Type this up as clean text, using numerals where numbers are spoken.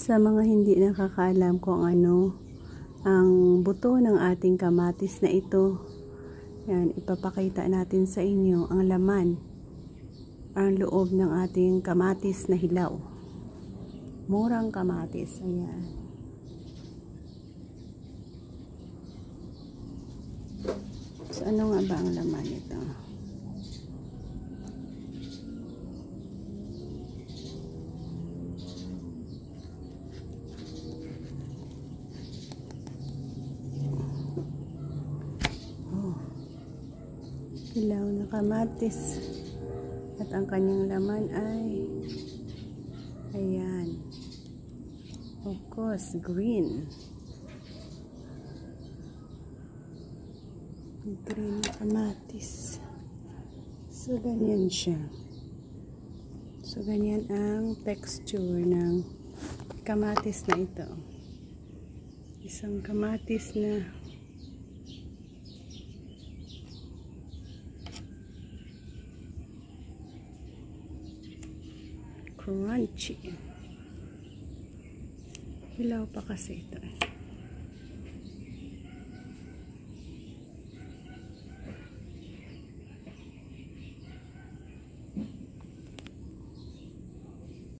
Sa mga hindi nakakaalam kung ano ang buto ng ating kamatis na ito, yan, ipapakita natin sa inyo ang laman, ang loob ng ating kamatis na hilaw. Murang kamatis, ayan. So, ano nga ba ang laman nito? Hilaw na kamatis at ang kanyang laman ay ayan, of course, green na kamatis. So ganyan siya. So ganyan ang texture ng kamatis na ito. Isang kamatis na crunchy. Hilaw pa kasi ito.